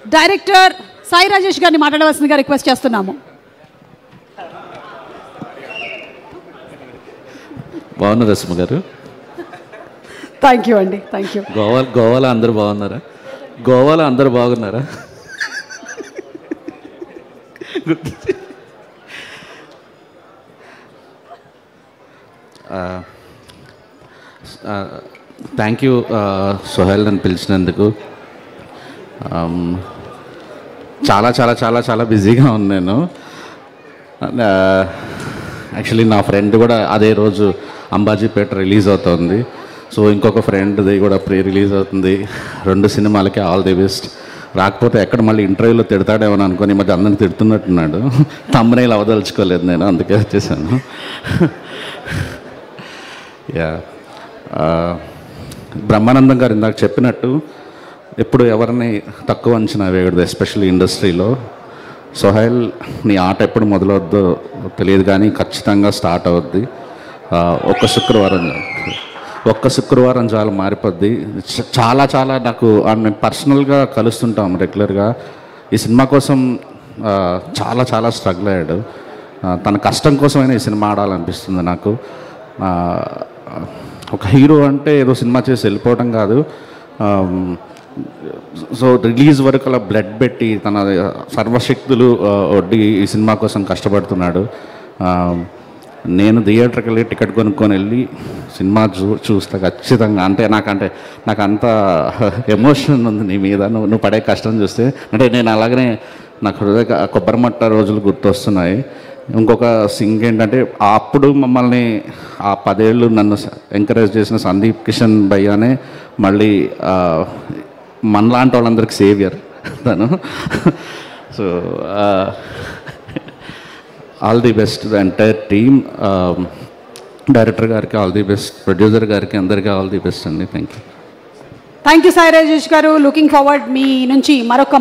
Director Sai Rajesh గారిని మాట్లాడవలసిందిగా request చేస్తున్నాము. బాగున్నారు రస్మ గారు. థ్యాంక్ యూ అండి, థ్యాంక్ యూ. గోవాలో అందరూ బాగున్నారా? గోవాలో అందరూ బాగున్నారా? థ్యాంక్ యూ సోహెల్ అని పిలిచినందుకు. చాలా చాలా చాలా చాలా బిజీగా ఉన్నాను. యాక్చువల్లీ నా ఫ్రెండ్ కూడా అదే రోజు అంబాజీపేట రిలీజ్ అవుతుంది. సో ఇంకొక ఫ్రెండ్ది కూడా ప్రీ రిలీజ్ అవుతుంది. 2 సినిమాలకి ఆల్ ది బెస్ట్. రాకపోతే ఎక్కడ మళ్ళీ ఇంటర్వ్యూలో తిడతాడేమో అనుకొని మధ్య అందరిని తిడుతున్నట్టున్నాడు. తమ్మునేలు అవదలుచుకోలేదు నేను, అందుకే వచ్చేసాను. యా, బ్రహ్మానందం గారు ఇందాక చెప్పినట్టు ఎప్పుడు ఎవరిని తక్కువ అంచనా వేయకూడదు, ఎస్పెషల్లీ ఇండస్ట్రీలో. సోహెల్, నీ ఆట ఎప్పుడు మొదలవుద్దో తెలియదు కానీ ఖచ్చితంగా స్టార్ట్ అవుద్ది. ఒక్క శుక్రవారం చాలా మారిపోద్ది. చాలా చాలా నాకు మేము పర్సనల్గా కలుస్తుంటాం రెగ్యులర్గా. ఈ సినిమా కోసం చాలా చాలా స్ట్రగుల్ అయ్యాడు. తన కష్టం కోసమైనా ఈ సినిమా ఆడాలనిపిస్తుంది నాకు. ఒక హీరో అంటే ఏదో సినిమా చేసి వెళ్ళిపోవడం కాదు. సో రిలీజ్ వరకు అలా బ్లడ్ పెట్టి తన సర్వశక్తులు వడ్డీ ఈ సినిమా కోసం కష్టపడుతున్నాడు. నేను థియేటర్కి వెళ్ళి టికెట్ కొనుక్కొని వెళ్ళి సినిమా చూస్తా ఖచ్చితంగా. నాకు అంత ఎమోషన్ ఉంది నీ మీద. నువ్వు పడే కష్టం చూస్తే. అంటే నేను అలాగనే నాకు హృదయ కొబ్బరిమట్ట రోజులు గుర్తొస్తున్నాయి. ఇంకొక సింగ్ ఏంటంటే, అప్పుడు మమ్మల్ని ఆ 10 ఏళ్ళు నన్ను ఎంకరేజ్ చేసిన సందీప్ కిషన్ భయ్యానే మళ్ళీ మనలాంటి వాళ్ళందరికీ సేవియర్ తను. So all the best the entire team. Director గారికి ఆల్ ది బెస్ట్, ప్రొడ్యూసర్ గారికి అందరికీ ఆల్ ది బెస్ట్ అండి. Thank you. Thank you Sai Rajesh గారు. లుకింగ్ ఫార్వర్డ్ మీ నుంచి మరొక